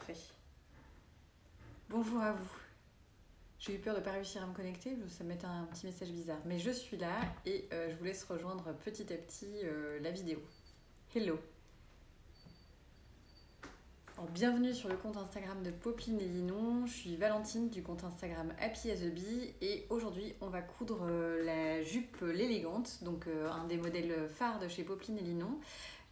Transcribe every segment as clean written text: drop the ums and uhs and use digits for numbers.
Parfait. Bonjour à vous. J'ai eu peur de ne pas réussir à me connecter, ça me met un petit message bizarre. Mais je suis là et je vous laisse rejoindre petit à petit la vidéo. Hello. Alors, bienvenue sur le compte Instagram de Popeline et Linon. Je suis Valentine du compte Instagram Happy as a Bee et aujourd'hui on va coudre la jupe l'élégante, donc un des modèles phares de chez Popeline et Linon.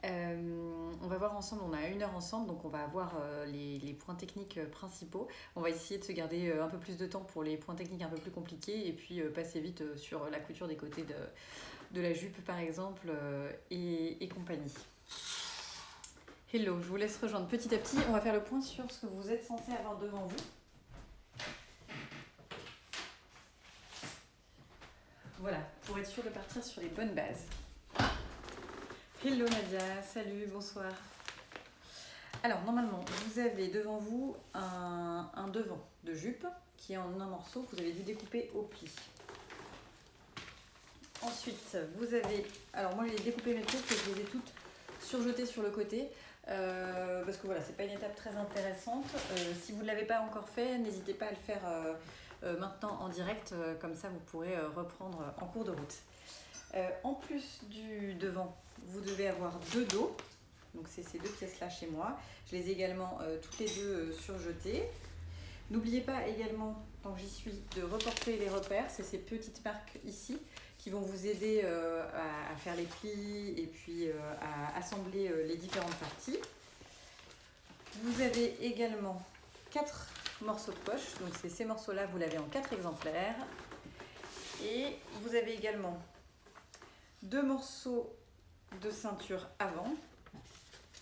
On va voir ensemble, on a 1 heure ensemble, donc on va voir les points techniques principaux. On va essayer de se garder un peu plus de temps pour les points techniques un peu plus compliqués et puis passer vite sur la couture des côtés de la jupe par exemple et compagnie. Hello, je vous laisse rejoindre petit à petit. On va faire le point sur ce que vous êtes censé avoir devant vous. Voilà, pour être sûr de partir sur les bonnes bases. Hello Nadia, salut, bonsoir. Alors normalement, vous avez devant vous un devant de jupe qui est en un morceau que vous avez dû découper au pli. Ensuite, vous avez... Alors moi j'ai découpé mes trucs et je les ai toutes surjetées sur le côté parce que voilà, c'est pas une étape très intéressante. Si vous ne l'avez pas encore fait, n'hésitez pas à le faire maintenant en direct, comme ça vous pourrez reprendre en cours de route. En plus du devant, vous devez avoir 2 dos. Donc c'est ces 2 pièces-là chez moi. Je les ai également toutes les 2 surjetées. N'oubliez pas également, tant que j'y suis, de reporter les repères. C'est ces petites marques ici qui vont vous aider à faire les plis et puis à assembler les différentes parties. Vous avez également 4 morceaux de poche. Donc c'est ces morceaux-là, vous l'avez en 4 exemplaires. Et vous avez également 2 morceaux de ceinture avant.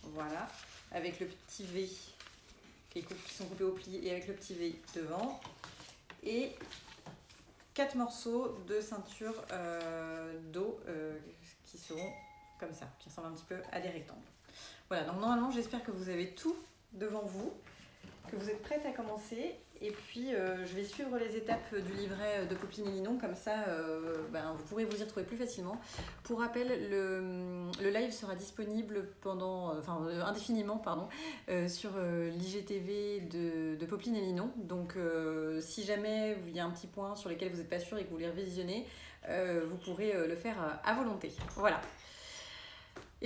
Voilà, avec le petit V qui sont coupés au pli et avec le petit V devant. Et 4 morceaux de ceinture dos qui seront comme ça, qui ressemblent un petit peu à des rectangles. Voilà, donc normalement j'espère que vous avez tout devant vous, que vous êtes prête à commencer. Et puis je vais suivre les étapes du livret de Popeline et Linon, comme ça vous pourrez vous y retrouver plus facilement. Pour rappel, le live sera disponible indéfiniment sur l'IGTV de Popeline et Linon. Donc si jamais il y a un petit point sur lequel vous n'êtes pas sûr et que vous voulez revisionner, vous pourrez le faire à volonté. Voilà.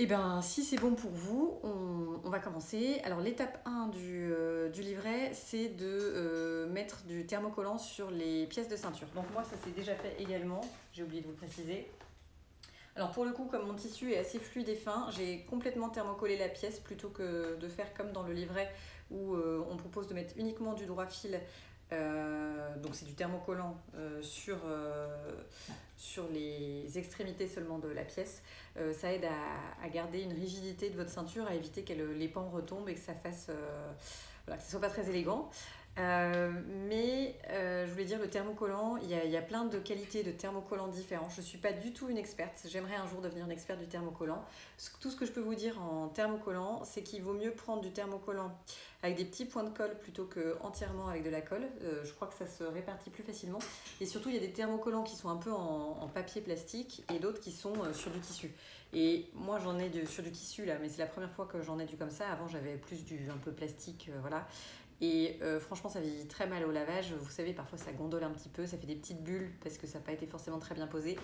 Et bien, si c'est bon pour vous, on va commencer. Alors, l'étape 1 du livret, c'est de mettre du thermocollant sur les pièces de ceinture. Donc, moi, ça s'est déjà fait également. J'ai oublié de vous le préciser. Alors, pour le coup, comme mon tissu est assez fluide et fin, j'ai complètement thermocollé la pièce plutôt que de faire comme dans le livret où on propose de mettre uniquement du droit fil. Donc c'est du thermocollant sur les extrémités seulement de la pièce. Ça aide à garder une rigidité de votre ceinture, à éviter que les pans retombent et que ça fasse que ce soit pas très élégant. Je voulais dire, le thermocollant, il y a plein de qualités de thermocollant différents. Je ne suis pas du tout une experte. J'aimerais un jour devenir une experte du thermocollant. Tout ce que je peux vous dire en thermocollant, c'est qu'il vaut mieux prendre du thermocollant avec des petits points de colle plutôt qu'entièrement avec de la colle. Je crois que ça se répartit plus facilement. Et surtout, il y a des thermocollants qui sont un peu en papier plastique et d'autres qui sont sur du tissu. Et moi, j'en ai sur du tissu là, mais c'est la première fois que j'en ai du comme ça. Avant, j'avais plus du un peu plastique, voilà. Et franchement, ça vieillit très mal au lavage. Vous savez, parfois ça gondole un petit peu, ça fait des petites bulles parce que ça n'a pas été forcément très bien posé.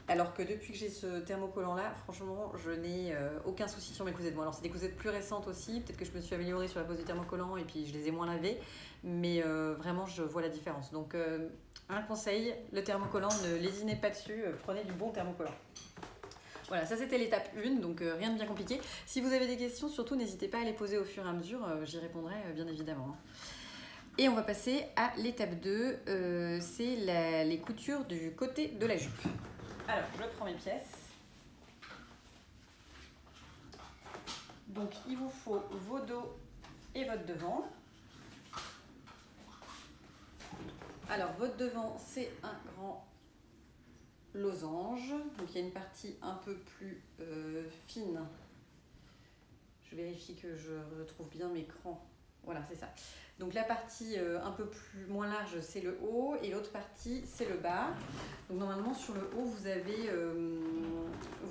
Alors que depuis que j'ai ce thermocollant là, franchement, je n'ai aucun souci sur mes cousettes. Bon, alors c'est des cousettes plus récentes aussi, peut-être que je me suis améliorée sur la pose du thermocollant et puis je les ai moins lavées, mais vraiment je vois la différence. Donc un conseil, le thermocollant, ne lésinez pas dessus, prenez du bon thermocollant. Voilà, ça c'était l'étape 1, donc rien de bien compliqué. Si vous avez des questions, surtout n'hésitez pas à les poser au fur et à mesure, j'y répondrai bien évidemment. Et on va passer à l'étape 2, c'est les coutures du côté de la jupe. Alors, je prends mes pièces. Donc il vous faut vos dos et votre devant. Alors votre devant, c'est un grand losange, donc il y a une partie un peu plus fine. Je vérifie que je retrouve bien mes crans. Voilà, c'est ça. Donc la partie un peu moins large, c'est le haut, et l'autre partie, c'est le bas. Donc normalement, sur le haut, vous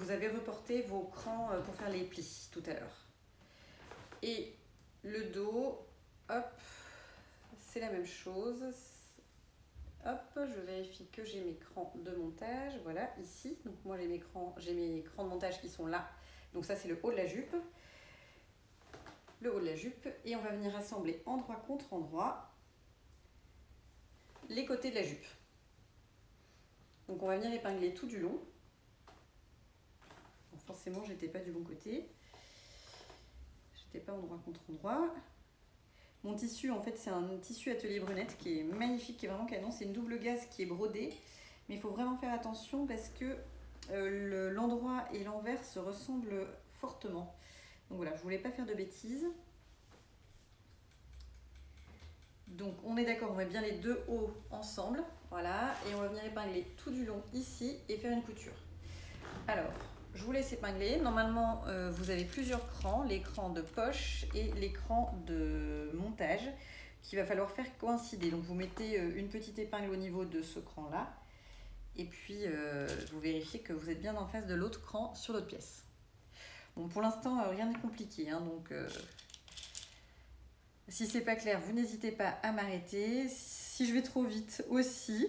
avez reporté vos crans pour faire les plis tout à l'heure. Et le dos, hop, c'est la même chose. Hop, je vérifie que j'ai mes crans de montage, voilà, ici. Donc moi j'ai mes crans de montage qui sont là. Donc ça c'est le haut de la jupe. Le haut de la jupe. Et on va venir assembler endroit contre endroit les côtés de la jupe. Donc on va venir épingler tout du long. Bon, forcément j'étais pas du bon côté. J'étais pas endroit contre endroit. Mon tissu, en fait, c'est un tissu atelier brunette qui est magnifique, qui est vraiment canon. C'est une double gaze qui est brodée. Mais il faut vraiment faire attention parce que l'endroit et l'envers se ressemblent fortement. Donc voilà, je voulais pas faire de bêtises. Donc on est d'accord, on met bien les deux hauts ensemble. Voilà, et on va venir épingler tout du long ici et faire une couture. Alors, je vous laisse épingler. Normalement, vous avez plusieurs crans, l'écran de poche et l'écran de montage qu'il va falloir faire coïncider. Donc vous mettez une petite épingle au niveau de ce cran-là et puis vous vérifiez que vous êtes bien en face de l'autre cran sur l'autre pièce. Bon, pour l'instant, rien n'est compliqué, hein, donc si c'est pas clair, vous n'hésitez pas à m'arrêter. Si je vais trop vite aussi.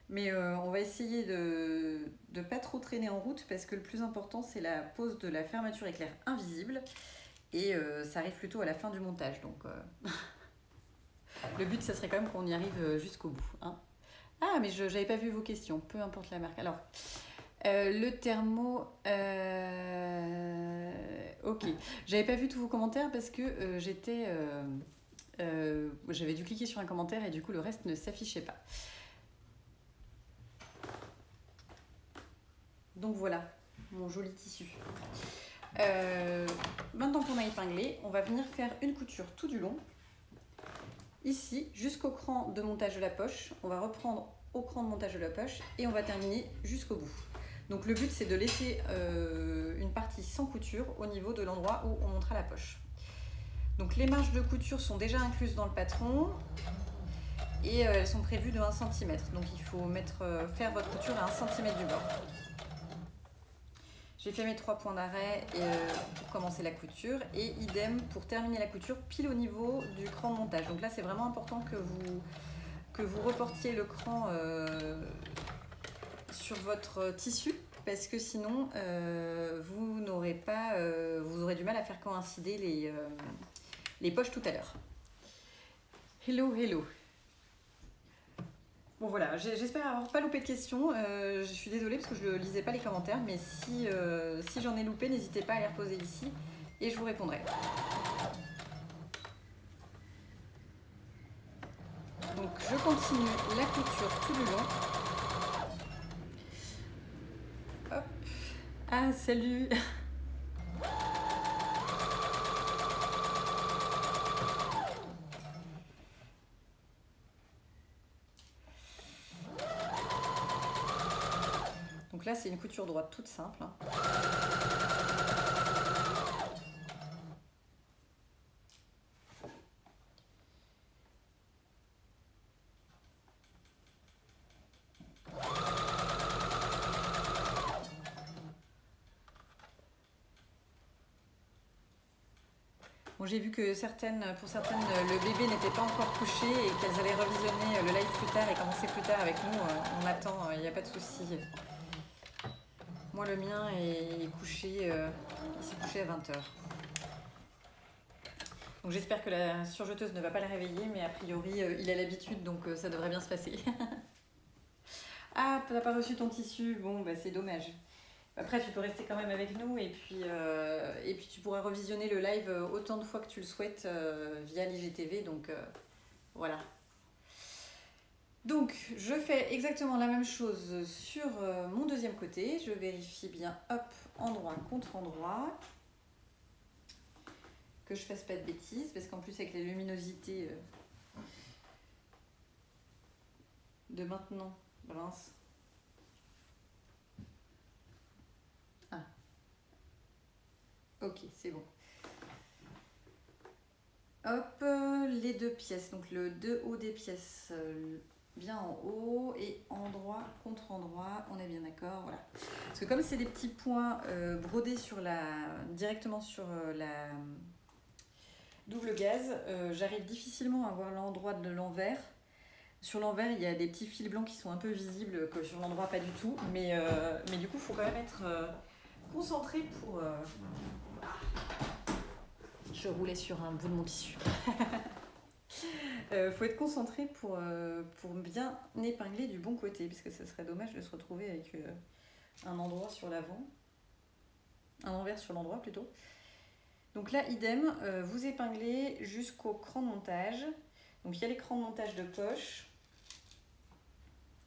Mais on va essayer de ne pas trop traîner en route parce que le plus important c'est la pose de la fermeture éclair invisible et ça arrive plutôt à la fin du montage. Donc le but ça serait quand même qu'on y arrive jusqu'au bout. Hein. Ah mais je n'avais pas vu vos questions, peu importe la marque. Alors le thermo, ok, j'avais pas vu tous vos commentaires parce que j'avais dû cliquer sur un commentaire et du coup le reste ne s'affichait pas. Donc voilà, mon joli tissu. Maintenant qu'on a épinglé, on va venir faire une couture tout du long. Ici, jusqu'au cran de montage de la poche. On va reprendre au cran de montage de la poche et on va terminer jusqu'au bout. Donc le but, c'est de laisser une partie sans couture au niveau de l'endroit où on montera la poche. Donc les marges de couture sont déjà incluses dans le patron. Et elles sont prévues de 1 cm. Donc il faut faire votre couture à 1 cm du bord. J'ai fait mes 3 points d'arrêt pour commencer la couture et idem pour terminer la couture pile au niveau du cran de montage. Donc là c'est vraiment important que vous reportiez le cran sur votre tissu parce que sinon vous aurez du mal à faire coïncider les poches tout à l'heure. Hello, hello. Bon voilà, j'espère avoir pas loupé de questions. Je suis désolée parce que je ne lisais pas les commentaires, mais si j'en ai loupé, n'hésitez pas à les reposer ici et je vous répondrai. Donc je continue la couture tout le long. Hop. Ah salut. Donc là, c'est une couture droite toute simple. Hein. Bon, j'ai vu que pour certaines, le bébé n'était pas encore couché et qu'elles allaient revisionner le live plus tard et commencer plus tard avec nous. On attend, il n'y a pas de souci. Moi, le mien est couché, il s'est couché à 20h. Donc j'espère que la surjeteuse ne va pas la réveiller, mais a priori, il a l'habitude, donc ça devrait bien se passer. Ah, t'as pas reçu ton tissu? Bon, bah c'est dommage. Après, tu peux rester quand même avec nous et puis tu pourras revisionner le live autant de fois que tu le souhaites via l'IGTV. Donc voilà. Donc, je fais exactement la même chose sur mon deuxième côté. Je vérifie bien, hop, endroit contre endroit. Que je fasse pas de bêtises, parce qu'en plus avec la luminosité de maintenant, balance. Ah, ok, c'est bon. Hop, les deux pièces, donc le deux hauts des pièces bien en haut et endroit contre endroit, on est bien d'accord, voilà. Parce que comme c'est des petits points brodés directement sur double gaze. J'arrive difficilement à voir l'endroit de l'envers. Sur l'envers, il y a des petits fils blancs qui sont un peu visibles, que sur l'endroit pas du tout. Mais du coup, il faut quand même être concentré pour... Je roulais sur un bout de mon tissu. Faut être concentré pour bien épingler du bon côté, parce que ça serait dommage de se retrouver avec un endroit sur l'avant, un envers sur l'endroit plutôt. Donc là, idem, vous épinglez jusqu'au cran de montage. Donc il y a les crans de montage de poche.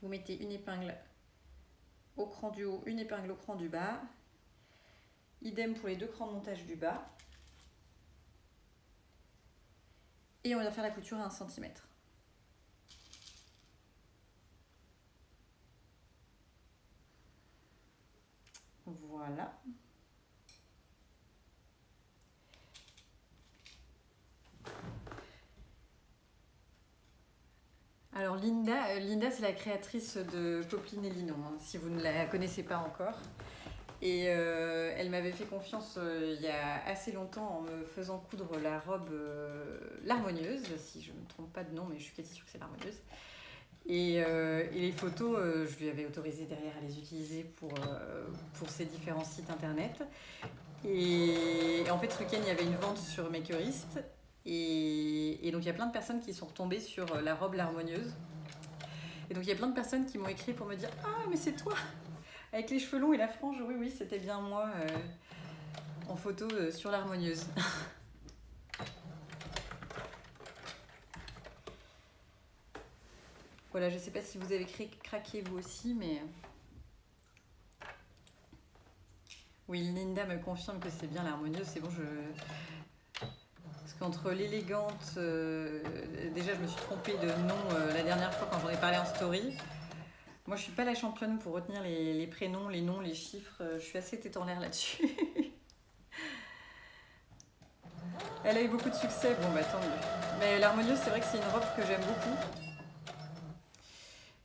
Vous mettez une épingle au cran du haut, une épingle au cran du bas. Idem pour les deux crans de montage du bas. Et on va faire la couture à 1 cm. Voilà. Alors Linda c'est la créatrice de Popeline et Linon, hein, si vous ne la connaissez pas encore. Et elle m'avait fait confiance il y a assez longtemps en me faisant coudre la robe l'harmonieuse, si je ne me trompe pas de nom, mais je suis quasi sûre que c'est l'harmonieuse. Et les photos, je lui avais autorisé derrière à les utiliser pour ses différents sites internet. Et en fait, ce week-end, il y avait une vente sur Makerist. Et donc, il y a plein de personnes qui sont retombées sur la robe l'harmonieuse. Et donc, il y a plein de personnes qui m'ont écrit pour me dire « Ah, mais c'est toi !» Avec les cheveux longs et la frange, oui, c'était bien moi en photo sur l'harmonieuse. Voilà, je sais pas si vous avez craqué vous aussi, mais... Oui, Linda me confirme que c'est bien l'harmonieuse, c'est bon, Parce qu'entre l'élégante... Déjà, je me suis trompée de nom la dernière fois quand j'en ai parlé en story. Moi, je suis pas la championne pour retenir les prénoms, les noms, les chiffres. Je suis assez tête en l'air là-dessus. Elle a eu beaucoup de succès, bon bah tant mieux. Mais l'harmonieuse, c'est vrai que c'est une robe que j'aime beaucoup.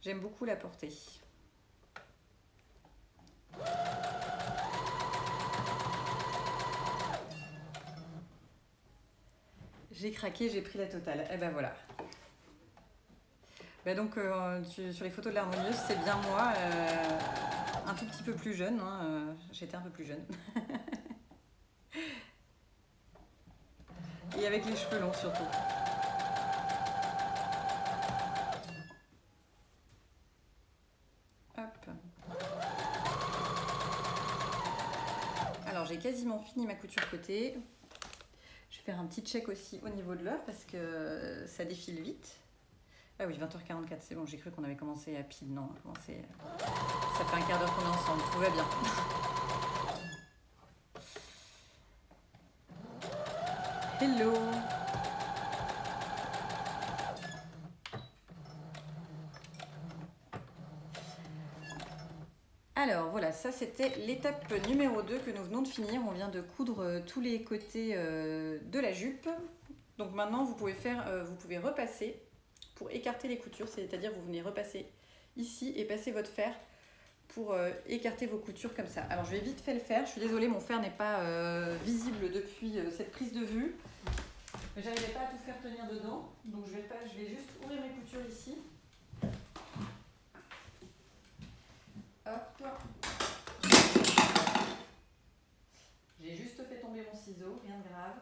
J'aime beaucoup la porter. J'ai craqué, j'ai pris la totale. Et ben voilà. Ben donc sur les photos de l'harmonieuse, c'est bien moi, un tout petit peu plus jeune. Hein, j'étais un peu plus jeune. Et avec les cheveux longs surtout. Hop. Alors j'ai quasiment fini ma couture côté. Je vais faire un petit check aussi au niveau de l'heure parce que ça défile vite. Ah oui, 20h44, c'est bon, j'ai cru qu'on avait commencé à pile. Non, on a commencé... Ça fait un quart d'heure qu'on est ensemble, tout va bien. Hello! Alors voilà, ça c'était l'étape numéro 2 que nous venons de finir. On vient de coudre tous les côtés de la jupe. Donc maintenant vous pouvez repasser pour écarter les coutures, c'est-à-dire vous venez repasser ici et passer votre fer pour écarter vos coutures comme ça. Alors je vais vite fait le faire, je suis désolée, mon fer n'est pas visible depuis cette prise de vue. Mais j'arrivais pas à tout faire tenir dedans, donc je vais juste ouvrir mes coutures ici. Hop. J'ai juste fait tomber mon ciseau, rien de grave.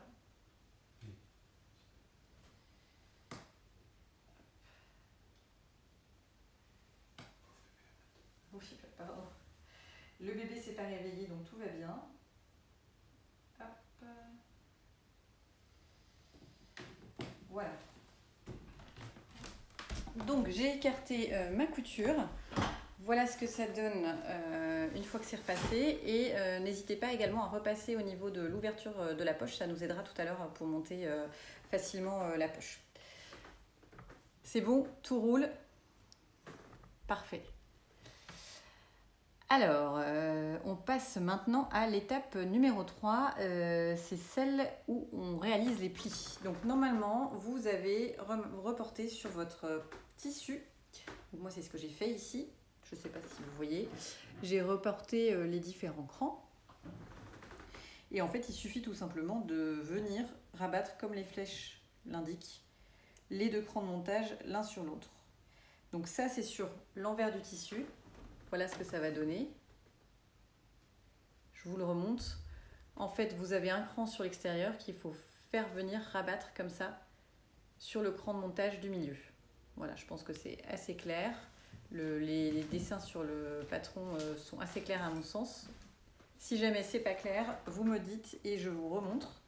Oui, pardon. Le bébé s'est pas réveillé, donc tout va bien. Hop. Voilà. Donc j'ai écarté ma couture. Voilà ce que ça donne une fois que c'est repassé. Et n'hésitez pas également à repasser au niveau de l'ouverture de la poche. Ça nous aidera tout à l'heure pour monter facilement la poche. C'est bon, tout roule. Parfait. Alors, on passe maintenant à l'étape numéro 3. C'est celle où on réalise les plis. Donc normalement, vous avez reporté sur votre tissu. Donc, moi, c'est ce que j'ai fait ici. Je ne sais pas si vous voyez. J'ai reporté les différents crans. Et en fait, il suffit tout simplement de venir rabattre comme les flèches l'indiquent les 2 crans de montage l'un sur l'autre. Donc ça c'est sur l'envers du tissu. Voilà ce que ça va donner. Je vous le remonte. En fait, vous avez un cran sur l'extérieur qu'il faut faire venir rabattre comme ça sur le cran de montage du milieu. Voilà, je pense que c'est assez clair. Les dessins sur le patron sont assez clairs à mon sens. Si jamais c'est pas clair, vous me dites et je vous remontre.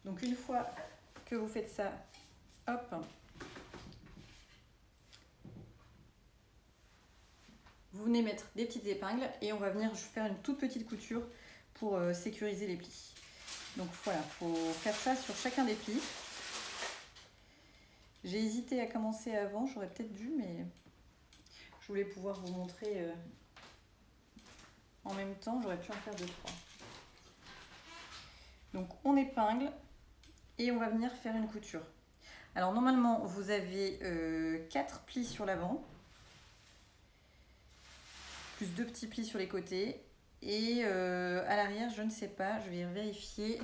Donc une fois que vous faites ça, hop, vous venez mettre des petites épingles et on va venir faire une toute petite couture pour sécuriser les plis. Donc voilà, il faut faire ça sur chacun des plis. J'ai hésité à commencer avant, j'aurais peut-être dû, mais je voulais pouvoir vous montrer en même temps, j'aurais pu en faire 2-3. Donc on épingle et on va venir faire une couture. Alors normalement vous avez 4 plis sur l'avant, plus 2 petits plis sur les côtés, et à l'arrière je ne sais pas, je vais vérifier,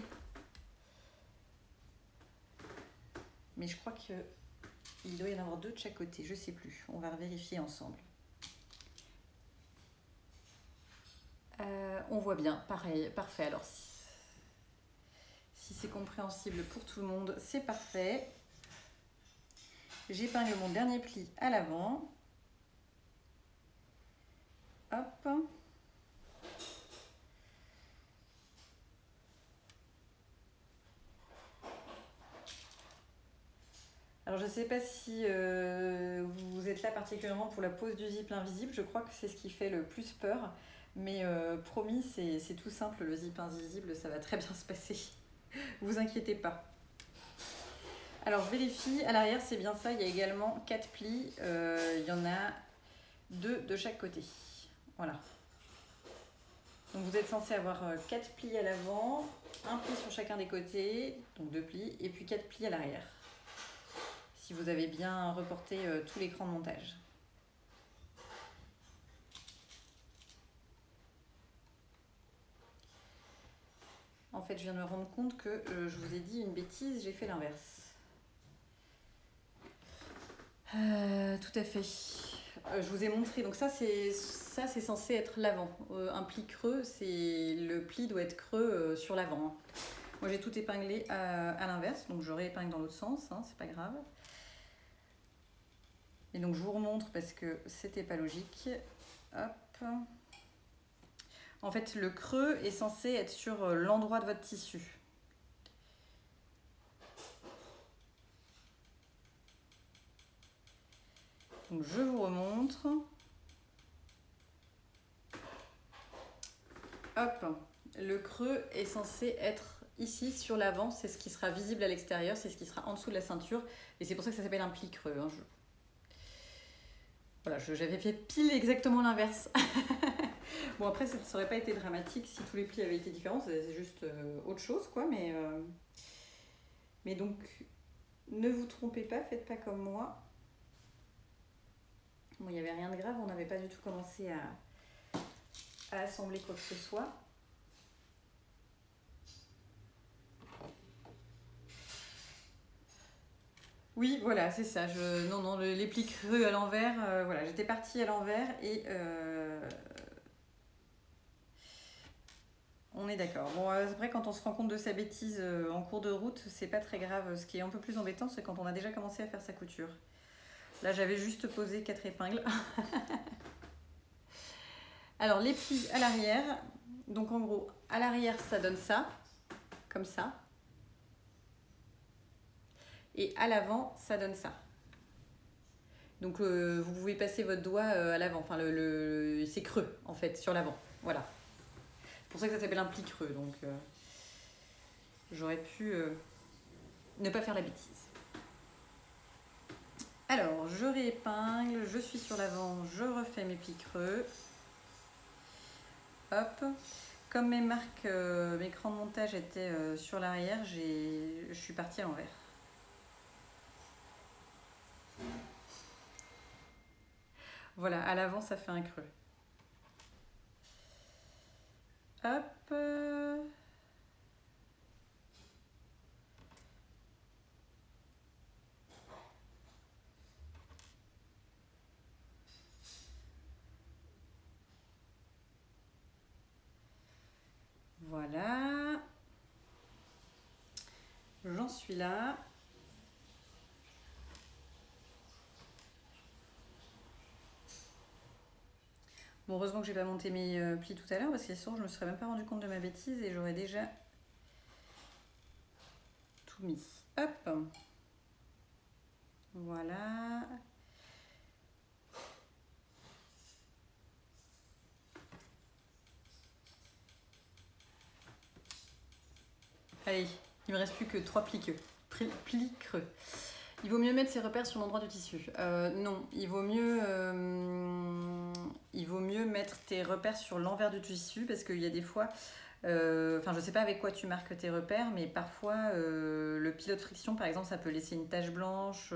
mais je crois qu'il doit y en avoir 2 de chaque côté, je sais plus, on va vérifier ensemble. On voit bien, pareil, parfait. Alors si c'est compréhensible pour tout le monde, c'est parfait. J'épingle mon dernier pli à l'avant. Hop. Alors je ne sais pas si vous êtes là particulièrement pour la pose du zip invisible, je crois que c'est ce qui fait le plus peur, mais promis c'est tout simple, le zip invisible ça va très bien se passer, vous inquiétez pas. Alors je vérifie, à l'arrière c'est bien ça, il y a également 4 plis, il y en a 2 de chaque côté, voilà. Donc vous êtes censé avoir 4 plis à l'avant, un pli sur chacun des côtés, donc 2 plis, et puis 4 plis à l'arrière. Si vous avez bien reporté tout l'écran de montage. En fait, je viens de me rendre compte que je vous ai dit une bêtise, j'ai fait l'inverse. Tout à fait. Je vous ai montré, donc ça c'est censé être l'avant. Un pli creux, le pli doit être creux sur l'avant. Moi j'ai tout épinglé à l'inverse, donc je réépingle dans l'autre sens, hein, c'est pas grave. Et donc je vous remontre parce que c'était pas logique. Hop. En fait, le creux est censé être sur l'endroit de votre tissu. Donc je vous remontre. Hop. Le creux est censé être ici sur l'avant, c'est ce qui sera visible à l'extérieur, c'est ce qui sera en dessous de la ceinture. Et c'est pour ça que ça s'appelle un pli creux. Hein. Voilà, j'avais fait pile exactement l'inverse. Bon, après, ça n'aurait pas été dramatique si tous les plis avaient été différents, c'est juste autre chose, quoi. Mais donc, ne vous trompez pas, faites pas comme moi. Bon, il n'y avait rien de grave, on n'avait pas du tout commencé à assembler quoi que ce soit. Oui, voilà, c'est ça. Non, les plis creux à l'envers, voilà, j'étais partie à l'envers et on est d'accord. Bon, après, quand on se rend compte de sa bêtise en cours de route, c'est pas très grave. Ce qui est un peu plus embêtant, c'est quand on a déjà commencé à faire sa couture. Là, j'avais juste posé 4 épingles. Alors, les plis à l'arrière. Donc, en gros, à l'arrière, ça donne ça, comme ça. Et à l'avant, ça donne ça. Donc, vous pouvez passer votre doigt à l'avant. Enfin, c'est creux, en fait, sur l'avant. Voilà. C'est pour ça que ça s'appelle un pli creux. Donc, j'aurais pu ne pas faire la bêtise. Alors, je réépingle, je suis sur l'avant, je refais mes plis creux. Hop. Comme mes marques, mes crans de montage étaient sur l'arrière, je suis partie à l'envers. Voilà, à l'avant, ça fait un creux. Hop. Voilà. J'en suis là. Bon, heureusement que j'ai pas monté mes plis tout à l'heure parce que sinon je me serais même pas rendu compte de ma bêtise et j'aurais déjà tout mis. Hop. Voilà. Allez, il me reste plus que 3 plis creux. Il vaut mieux mettre ses repères sur l'endroit du tissu. Non, il vaut mieux mettre tes repères sur l'envers du tissu parce qu'il y a des fois, je sais pas avec quoi tu marques tes repères, mais parfois le pilote friction par exemple ça peut laisser une tache blanche.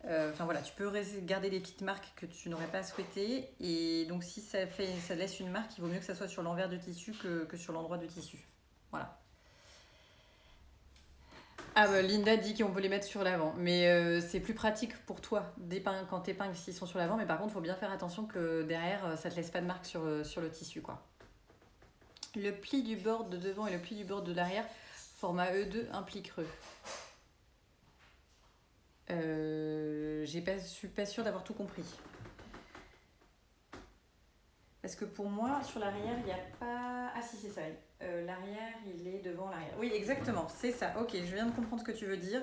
Tu peux garder des petites marques que tu n'aurais pas souhaitées et donc si ça laisse une marque, il vaut mieux que ça soit sur l'envers du tissu que sur l'endroit du tissu. Voilà. Ah bah Linda dit qu'on peut les mettre sur l'avant, mais c'est plus pratique pour toi quand t'épingles s'ils sont sur l'avant, mais par contre il faut bien faire attention que derrière ça te laisse pas de marque sur le tissu quoi. Le pli du bord de devant et le pli du bord de l'arrière, format E2, un pli creux. Je suis pas sûre d'avoir tout compris. Parce que pour moi, sur l'arrière, il n'y a pas... Ah si, c'est ça. L'arrière, il est devant l'arrière. Oui, exactement, c'est ça. Ok, je viens de comprendre ce que tu veux dire.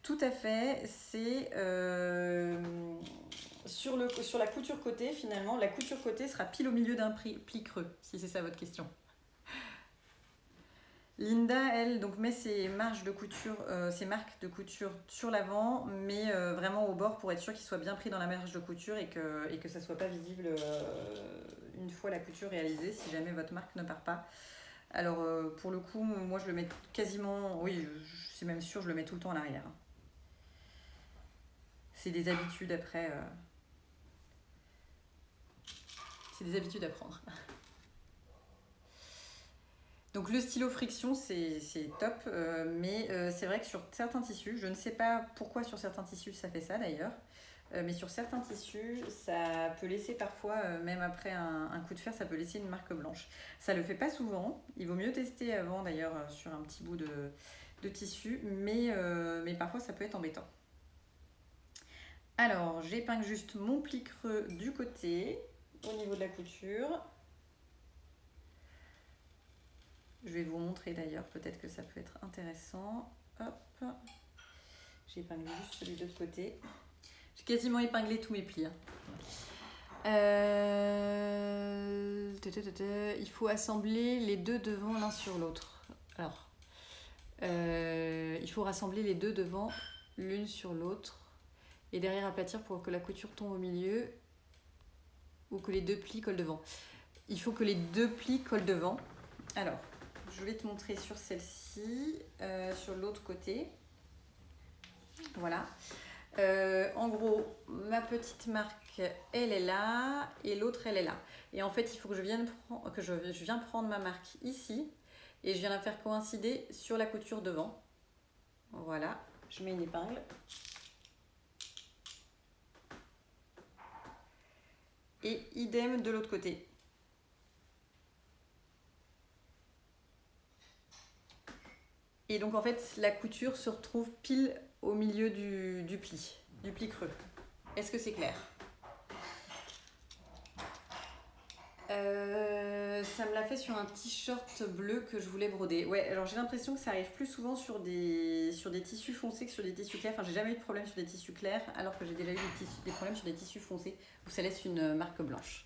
Tout à fait, c'est... sur la couture côté, finalement, la couture côté sera pile au milieu d'un pli creux, si c'est ça votre question. Linda, elle, donc met ses marques de couture sur l'avant, mais vraiment au bord pour être sûr qu'il soit bien pris dans la marge de couture et que ça ne soit pas visible une fois la couture réalisée, si jamais votre marque ne part pas. Alors pour le coup, moi je le mets quasiment, oui, je suis même sûre, je le mets tout le temps à l'arrière. C'est des habitudes après. C'est des habitudes à prendre. Donc le stylo friction c'est top, mais c'est vrai que sur certains tissus, je ne sais pas pourquoi sur certains tissus ça fait ça d'ailleurs, mais sur certains tissus ça peut laisser parfois, même après un coup de fer, ça peut laisser une marque blanche. Ça le fait pas souvent, il vaut mieux tester avant d'ailleurs sur un petit bout de tissu, mais parfois ça peut être embêtant. Alors j'épingle juste mon pli creux du côté, au niveau de la couture. Je vais vous montrer d'ailleurs, peut-être que ça peut être intéressant. Hop, j'épingle juste celui de l'autre côté. J'ai quasiment épinglé tous mes plis. Il faut assembler les deux devant l'un sur l'autre. Alors, il faut rassembler les deux devant l'une sur l'autre et derrière aplatir pour que la couture tombe au milieu ou que les deux plis collent devant. Il faut que les deux plis collent devant. Alors, je vais te montrer sur celle-ci, sur l'autre côté. Voilà. En gros, ma petite marque, elle est là et l'autre, elle est là. Et en fait, il faut que je viens prendre ma marque ici et je viens la faire coïncider sur la couture devant. Voilà, je mets une épingle. Et idem de l'autre côté. Et donc en fait, la couture se retrouve pile au milieu du pli creux. Est-ce que c'est clair? Ça me l'a fait sur un t-shirt bleu que je voulais broder. Ouais, alors j'ai l'impression que ça arrive plus souvent sur des tissus foncés que sur des tissus clairs. Enfin, j'ai jamais eu de problème sur des tissus clairs, alors que j'ai déjà eu des problèmes sur des tissus foncés où ça laisse une marque blanche.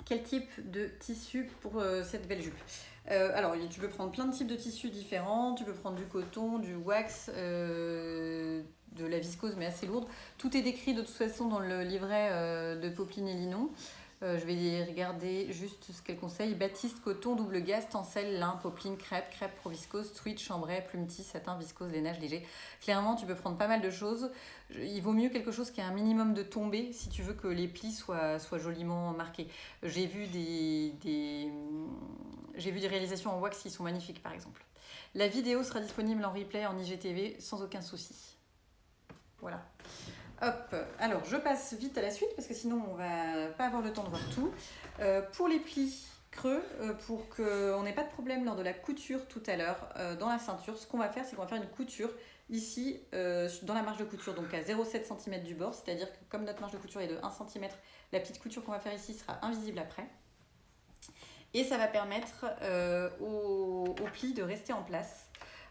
Quel type de tissu pour cette belle jupe? Alors, tu peux prendre plein de types de tissus différents. Tu peux prendre du coton, du wax, de la viscose mais assez lourde. Tout est décrit de toute façon dans le livret de Popeline et Linon. Je vais regarder juste ce qu'elle conseille. Batiste, coton, double gaze, tencel, lin, popeline, crêpe pro viscose, tweed, chambray, plumetis, satin, viscose, lainage léger. Clairement, tu peux prendre pas mal de choses. Il vaut mieux quelque chose qui a un minimum de tombée si tu veux que les plis soient joliment marqués. J'ai vu des réalisations en wax qui sont magnifiques par exemple. La vidéo sera disponible en replay en IGTV sans aucun souci. Voilà. Hop, alors je passe vite à la suite parce que sinon on va pas avoir le temps de voir tout. Pour les plis creux, pour qu'on n'ait pas de problème lors de la couture tout à l'heure dans la ceinture, ce qu'on va faire, c'est qu'on va faire une couture ici dans la marge de couture, donc à 0,7 cm du bord, c'est-à-dire que comme notre marge de couture est de 1 cm, la petite couture qu'on va faire ici sera invisible après. Et ça va permettre aux plis de rester en place.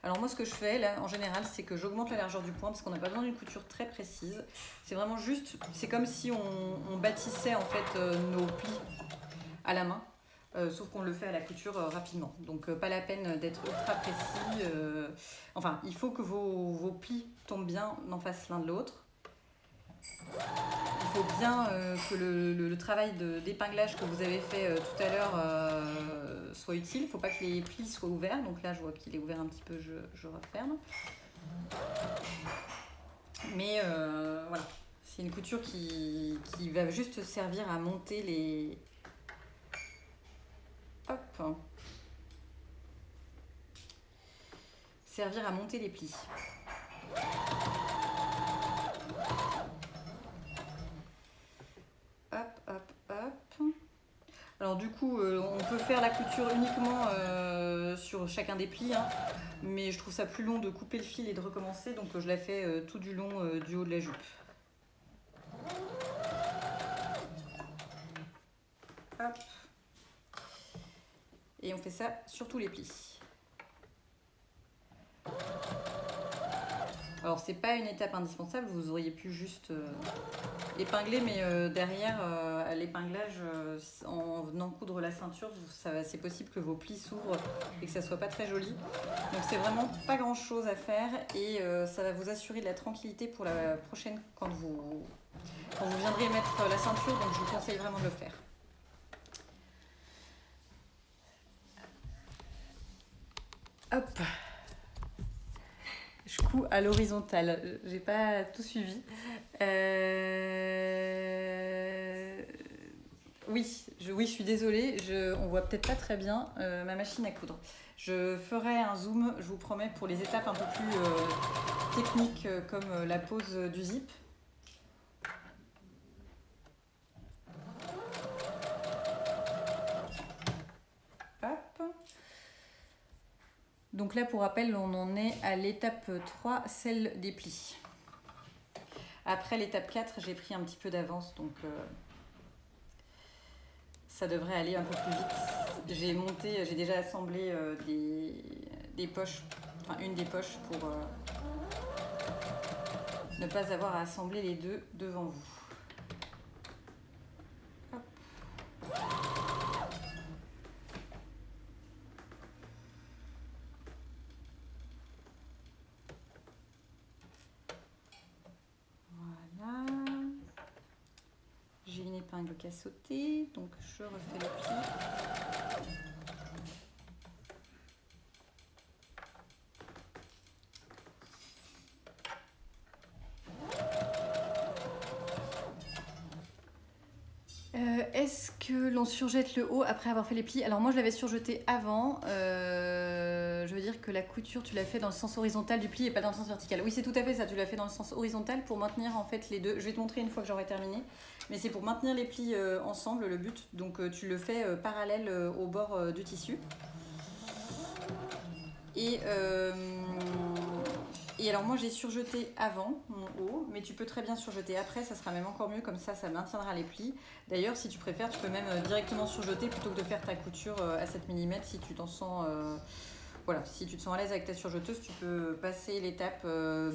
Alors moi ce que je fais là en général c'est que j'augmente la largeur du point parce qu'on n'a pas besoin d'une couture très précise. C'est vraiment juste, c'est comme si on bâtissait en fait nos plis à la main. Sauf qu'on le fait à la couture rapidement. Donc pas la peine d'être ultra précis. Enfin, il faut que vos plis tombent bien en face l'un de l'autre. Il faut bien que le travail d'épinglage que vous avez fait tout à l'heure soit utile. Il ne faut pas que les plis soient ouverts. Donc là, je vois qu'il est ouvert un petit peu, je referme. Mais voilà, c'est une couture qui va juste servir à monter les... Hop. Servir à monter les plis. Hop, hop, hop. Alors du coup, on peut faire la couture uniquement sur chacun des plis, hein, mais je trouve ça plus long de couper le fil et de recommencer, donc je la fais tout du long du haut de la jupe. Hop. Et on fait ça sur tous les plis. Alors c'est pas une étape indispensable, vous auriez pu juste épingler, mais derrière à l'épinglage, en venant coudre la ceinture, c'est possible que vos plis s'ouvrent et que ça soit pas très joli. Donc c'est vraiment pas grand chose à faire et ça va vous assurer de la tranquillité pour la prochaine quand vous viendrez mettre la ceinture, donc je vous conseille vraiment de le faire. Hop. Je couds à l'horizontale, j'ai pas tout suivi. Oui, je suis désolée, on voit peut-être pas très bien ma machine à coudre. Je ferai un zoom, je vous promets, pour les étapes un peu plus techniques comme la pose du zip. Hop. Donc là, pour rappel, on en est à l'étape 3, celle des plis. Après l'étape 4, j'ai pris un petit peu d'avance, donc ça devrait aller un peu plus vite. J'ai déjà assemblé des poches, enfin une des poches pour ne pas avoir à assembler les deux devant vous. Hop. Voilà. J'ai une épingle qui a sauté, donc je refais le pli. Est-ce que l'on surjette le haut après avoir fait les plis? Alors moi je l'avais surjeté avant, je veux dire que la couture tu l'as fait dans le sens horizontal du pli et pas dans le sens vertical. Oui c'est tout à fait ça, tu l'as fait dans le sens horizontal pour maintenir en fait les deux. Je vais te montrer une fois que j'aurai terminé, mais c'est pour maintenir les plis ensemble le but, donc tu le fais parallèle au bord du tissu. Et alors moi j'ai surjeté avant mon haut, mais tu peux très bien surjeter après, ça sera même encore mieux, comme ça maintiendra les plis. D'ailleurs si tu préfères, tu peux même directement surjeter plutôt que de faire ta couture à 7 mm si tu t'en sens... voilà, si tu te sens à l'aise avec ta surjeteuse, tu peux passer l'étape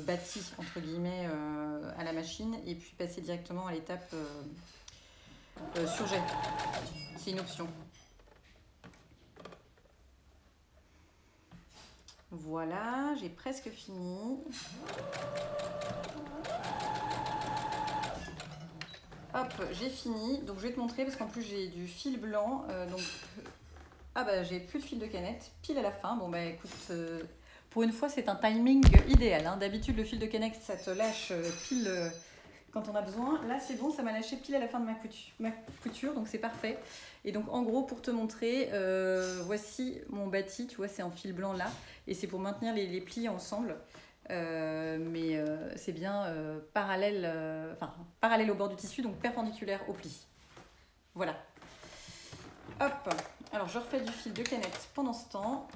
bâtie entre guillemets à la machine et puis passer directement à l'étape surjet. C'est une option. Voilà, j'ai presque fini. Hop, j'ai fini. Donc je vais te montrer parce qu'en plus j'ai du fil blanc. Ah bah j'ai plus de fil de canette, pile à la fin. Bon bah écoute, pour une fois c'est un timing idéal. Hein. D'habitude le fil de canette ça te lâche pile quand on a besoin. Là c'est bon, ça m'a lâché pile à la fin de ma couture, donc c'est parfait. Et donc en gros pour te montrer, voici mon bâti, tu vois c'est en fil blanc là. Et c'est pour maintenir les plis ensemble. mais c'est bien parallèle, parallèle au bord du tissu, donc perpendiculaire au pli. Voilà. Hop, alors je refais du fil de canette pendant ce temps.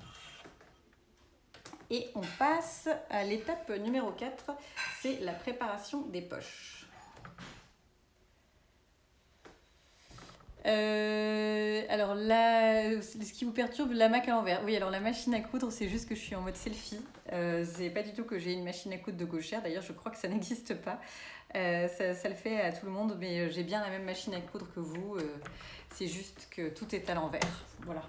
Et on passe à l'étape numéro 4, c'est la préparation des poches. Alors là, ce qui vous perturbe, la Mac à l'envers. Oui, alors la machine à coudre, c'est juste que je suis en mode selfie. C'est pas du tout que j'ai une machine à coudre de gauchère. D'ailleurs, je crois que ça n'existe pas. Ça le fait à tout le monde, mais j'ai bien la même machine à coudre que vous. C'est juste que tout est à l'envers. Voilà.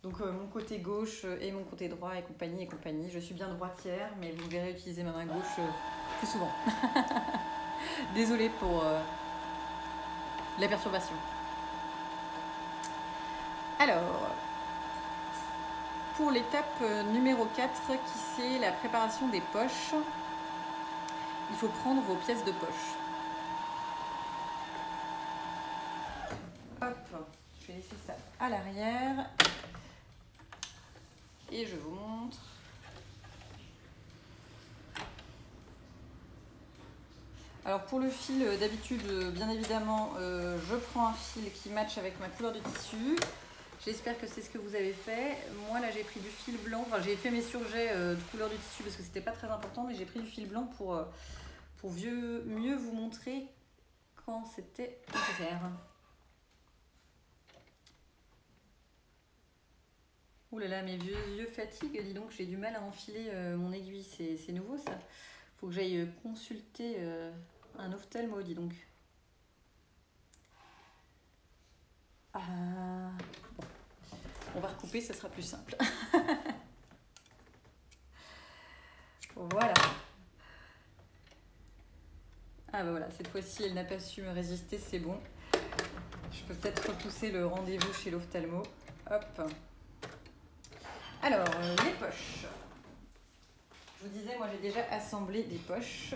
Donc mon côté gauche et mon côté droit et compagnie et compagnie. Je suis bien droitière, mais vous verrez utiliser ma main gauche plus souvent. Désolée pour la perturbation. Alors, pour l'étape numéro 4, qui c'est la préparation des poches, il faut prendre vos pièces de poche. Hop, je vais laisser ça à l'arrière. Et je vous montre. Alors pour le fil, d'habitude, bien évidemment, je prends un fil qui matche avec ma couleur de tissu. J'espère que c'est ce que vous avez fait. Moi là j'ai pris du fil blanc, enfin j'ai fait mes surjets de couleur du tissu parce que c'était pas très important, mais j'ai pris du fil blanc pour mieux vous montrer quand c'était nécessaire. Ouh là là, mes vieux yeux fatiguent, dis donc, j'ai du mal à enfiler mon aiguille, c'est nouveau ça. Faut que j'aille consulter un ophtalmo, dis donc. Bon. On va recouper, ça sera plus simple. Voilà. Ah bah voilà, cette fois-ci, elle n'a pas su me résister, c'est bon. Je peux peut-être repousser le rendez-vous chez l'ophtalmo. Hop. Alors, les poches. Je vous disais, moi j'ai déjà assemblé des poches.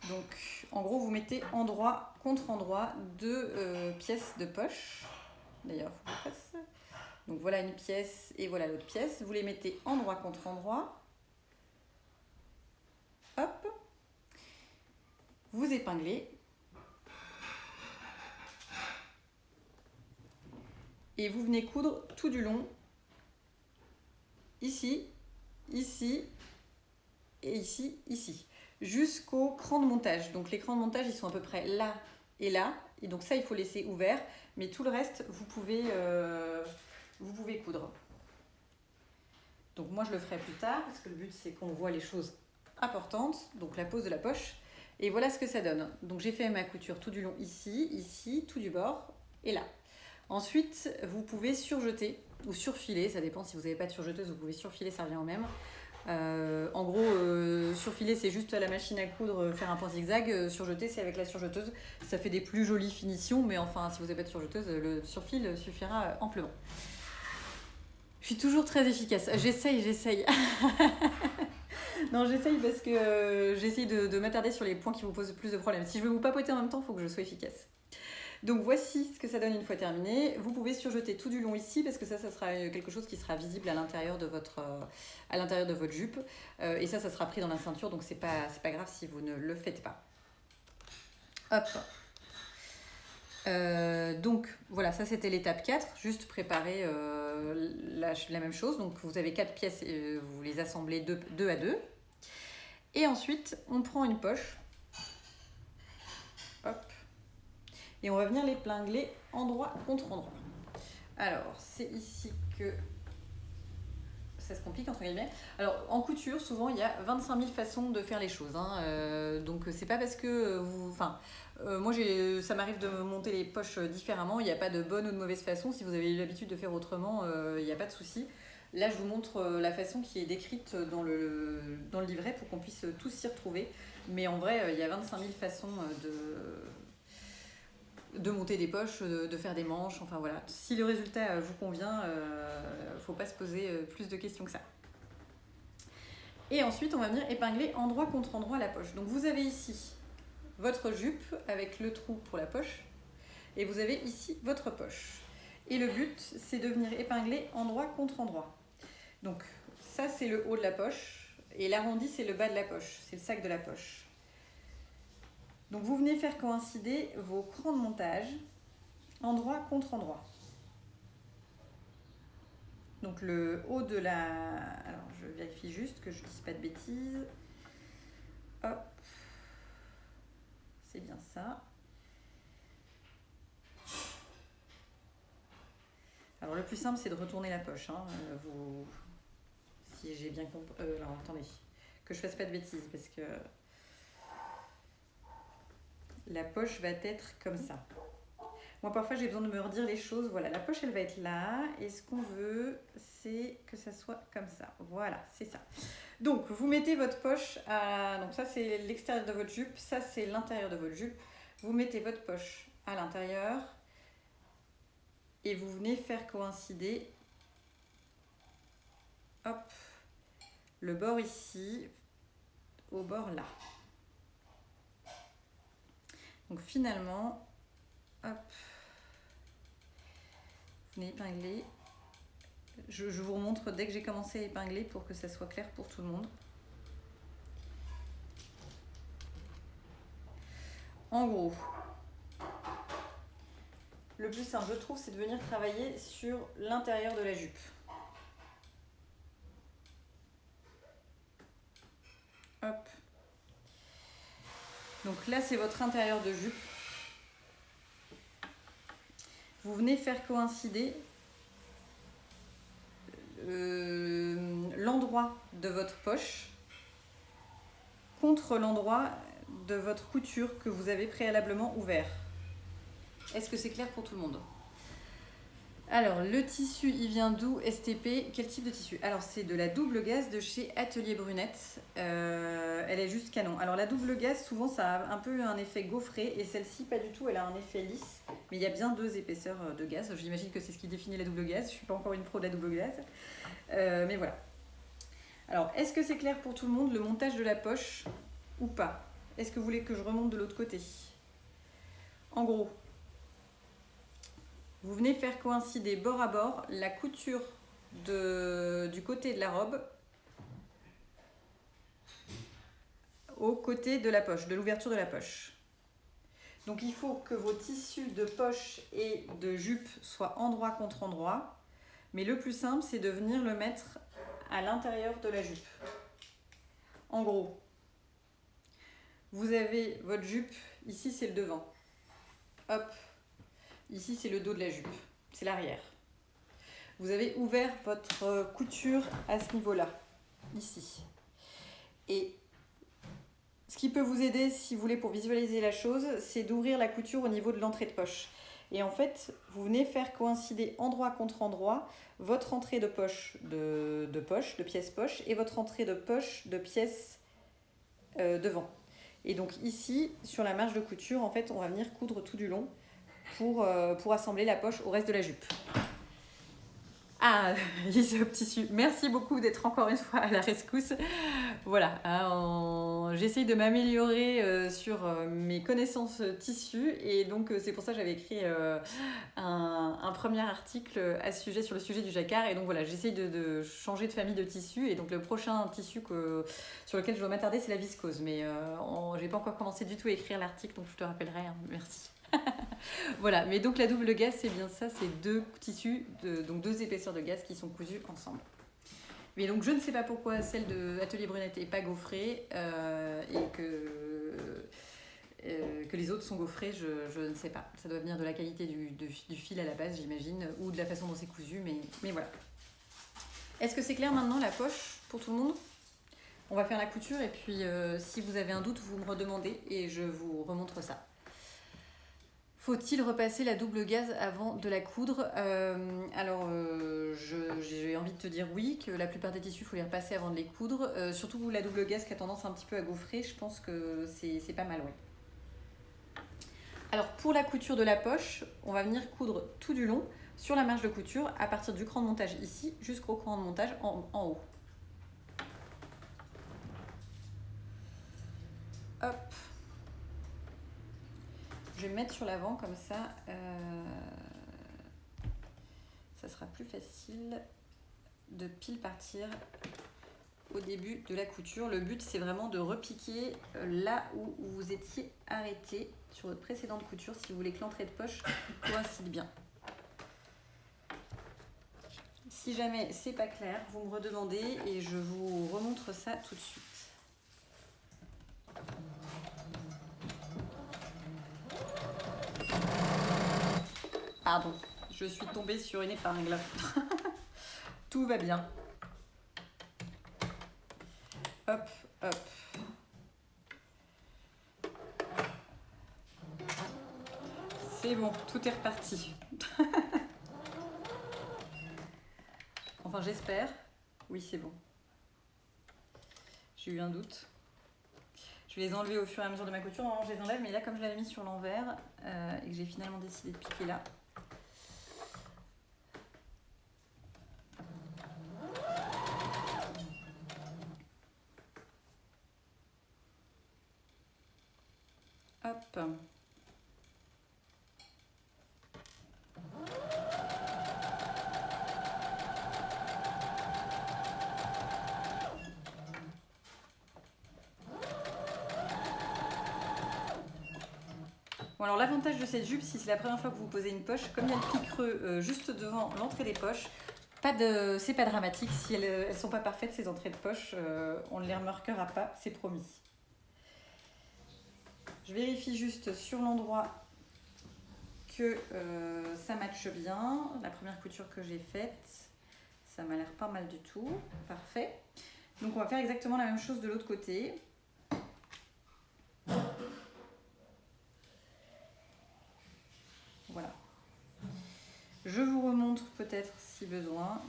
Donc, en gros, vous mettez endroit contre endroit deux pièces de poche. D'ailleurs, il faut que je fasse. Donc, voilà une pièce et voilà l'autre pièce. Vous les mettez endroit contre endroit. Hop. Vous épinglez. Et vous venez coudre tout du long. Ici, ici et ici, ici. Jusqu'au cran de montage. Donc les crans de montage, ils sont à peu près là et là. Et donc ça, il faut laisser ouvert. Mais tout le reste, vous pouvez coudre. Donc moi, je le ferai plus tard, parce que le but, c'est qu'on voit les choses importantes. Donc la pose de la poche. Et voilà ce que ça donne. Donc j'ai fait ma couture tout du long ici, ici, tout du bord et là. Ensuite, vous pouvez surjeter ou surfiler. Ça dépend si vous n'avez pas de surjeteuse, vous pouvez surfiler, ça revient au même. En gros, surfiler, c'est juste à la machine à coudre faire un point zigzag. Surjeter, c'est avec la surjeteuse. Ça fait des plus jolies finitions, mais enfin, si vous n'avez pas de surjeteuse, le surfil suffira amplement. Je suis toujours très efficace. J'essaye. Non, j'essaye parce que j'essaye de m'attarder sur les points qui vous posent le plus de problèmes. Si je veux vous papoter en même temps, il faut que je sois efficace. Donc voici ce que ça donne une fois terminé. Vous pouvez surjeter tout du long ici parce que ça sera quelque chose qui sera visible à l'intérieur de votre jupe. Et ça sera pris dans la ceinture, donc c'est pas grave si vous ne le faites pas. Hop. Donc voilà, ça c'était l'étape 4, juste préparer la même chose. Donc vous avez 4 pièces, vous les assemblez deux à deux. Et ensuite, on prend une poche. Hop. Et on va venir l'épingler endroit contre endroit. Alors, c'est ici que ça se complique, entre guillemets. Alors, en couture, souvent, il y a 25 000 façons de faire les choses. Donc, c'est pas parce que vous... Enfin, moi, ça m'arrive de monter les poches différemment. Il n'y a pas de bonne ou de mauvaise façon. Si vous avez eu l'habitude de faire autrement, il n'y a pas de souci. Là, je vous montre la façon qui est décrite dans le livret pour qu'on puisse tous s'y retrouver. Mais en vrai, il y a 25 000 façons de monter des poches, de faire des manches, enfin voilà. Si le résultat vous convient, faut pas se poser plus de questions que ça. Et ensuite, on va venir épingler endroit contre endroit la poche. Donc vous avez ici votre jupe avec le trou pour la poche, et vous avez ici votre poche. Et le but, c'est de venir épingler endroit contre endroit. Donc ça, c'est le haut de la poche, Et l'arrondi, c'est le bas de la poche, c'est le sac de la poche. Donc vous venez faire coïncider vos crans de montage, endroit contre endroit. Donc le haut de la... Alors je vérifie juste que je ne dise pas de bêtises. Hop. C'est bien ça. Alors le plus simple, c'est de retourner la poche. Hein. Si j'ai bien compris... alors attendez, que je fasse pas de bêtises parce que la poche va être comme ça. Moi, parfois, j'ai besoin de me redire les choses. Voilà, la poche, elle va être là. Et ce qu'on veut, c'est que ça soit comme ça. Voilà, c'est ça. Donc, vous mettez votre poche à... Donc, ça, c'est l'extérieur de votre jupe. Ça, c'est l'intérieur de votre jupe. Vous mettez votre poche à l'intérieur. Et vous venez faire coïncider... Hop. Le bord ici au bord là. Donc, finalement... Hop. Venez épingler. Je vous remontre dès que j'ai commencé à épingler pour que ça soit clair pour tout le monde. En gros, le plus simple, je trouve, c'est de venir travailler sur l'intérieur de la jupe. Hop. Donc là, c'est votre intérieur de jupe. Vous venez faire coïncider l'endroit de votre poche contre l'endroit de votre couture que vous avez préalablement ouvert. Est-ce que c'est clair pour tout le monde? Alors, le tissu, il vient d'où? STP, quel type de tissu? Alors, c'est de la double gaze de chez Atelier Brunette. Elle est juste canon. Alors, la double gaze, souvent, ça a un peu un effet gaufré. Et celle-ci, pas du tout, elle a un effet lisse. Mais il y a bien 2 épaisseurs de gaze. J'imagine que c'est ce qui définit la double gaze. Je ne suis pas encore une pro de la double gaze. Mais voilà. Alors, est-ce que c'est clair pour tout le monde, le montage de la poche ou pas? Est-ce que vous voulez que je remonte de l'autre côté? En gros... Vous venez faire coïncider bord à bord la couture du côté de la robe au côté de la poche, de l'ouverture de la poche. Donc il faut que vos tissus de poche et de jupe soient endroit contre endroit. Mais le plus simple, c'est de venir le mettre à l'intérieur de la jupe. En gros, vous avez votre jupe, ici c'est le devant. Hop. Ici, c'est le dos de la jupe, c'est l'arrière. Vous avez ouvert votre couture à ce niveau-là, ici. Et ce qui peut vous aider, si vous voulez, pour visualiser la chose, c'est d'ouvrir la couture au niveau de l'entrée de poche. Et en fait, vous venez faire coïncider endroit contre endroit votre entrée de poche de pièce poche, et votre entrée de poche de pièce devant. Et donc ici, sur la marge de couture, en fait, on va venir coudre tout du long pour assembler la poche au reste de la jupe. Ah, Lise Tissu, merci beaucoup d'être encore une fois à la rescousse. Voilà, j'essaye de m'améliorer sur mes connaissances tissu, et donc c'est pour ça que j'avais écrit un premier article à ce sujet, sur le sujet du jacquard, et donc voilà, j'essaye de changer de famille de tissu, et donc le prochain tissu sur lequel je dois m'attarder, c'est la viscose, mais j'ai pas encore commencé du tout à écrire l'article, donc je te rappellerai, hein, merci. Voilà, mais donc la double gaze, c'est bien ça, c'est 2 tissus, donc 2 épaisseurs de gaze qui sont cousus ensemble. Mais donc je ne sais pas pourquoi celle de Atelier Brunette n'est pas gaufrée et que les autres sont gaufrées, je ne sais pas. Ça doit venir de la qualité du fil à la base, j'imagine, ou de la façon dont c'est cousu, mais voilà. Est-ce que c'est clair maintenant, la poche, pour tout le monde? On va faire la couture, et puis si vous avez un doute, vous me redemandez et je vous remontre ça. Faut-il repasser la double gaze avant de la coudre? J'ai envie de te dire oui, que la plupart des tissus, il faut les repasser avant de les coudre. Surtout la double gaze qui a tendance un petit peu à gaufrer, je pense que c'est pas mal, oui. Alors, pour la couture de la poche, on va venir coudre tout du long sur la marge de couture, à partir du cran de montage ici, jusqu'au cran de montage en haut. Hop. Je vais me mettre sur l'avant, comme ça, ça sera plus facile de pile partir au début de la couture. Le but, c'est vraiment de repiquer là où vous étiez arrêté sur votre précédente couture si vous voulez que l'entrée de poche coïncide bien. Si jamais c'est pas clair, vous me redemandez et je vous remontre ça tout de suite. Pardon, je suis tombée sur une épingle. Tout va bien. Hop, hop. C'est bon, tout est reparti. Enfin, j'espère. Oui, c'est bon. J'ai eu un doute. Je vais les enlever au fur et à mesure de ma couture. Normalement, je les enlève, mais là, comme je l'avais mis sur l'envers et que j'ai finalement décidé de piquer là. Hop. Bon, alors l'avantage de cette jupe, si c'est la première fois que vous posez une poche, comme il y a le pli creux juste devant l'entrée des poches, c'est pas dramatique. Si elles sont pas parfaites, ces entrées de poche, on ne les remarquera pas, c'est promis. Je vérifie juste sur l'endroit que ça matche bien. La première couture que j'ai faite, ça m'a l'air pas mal du tout. Parfait. Donc on va faire exactement la même chose de l'autre côté. Voilà. Je vous remontre peut-être si besoin.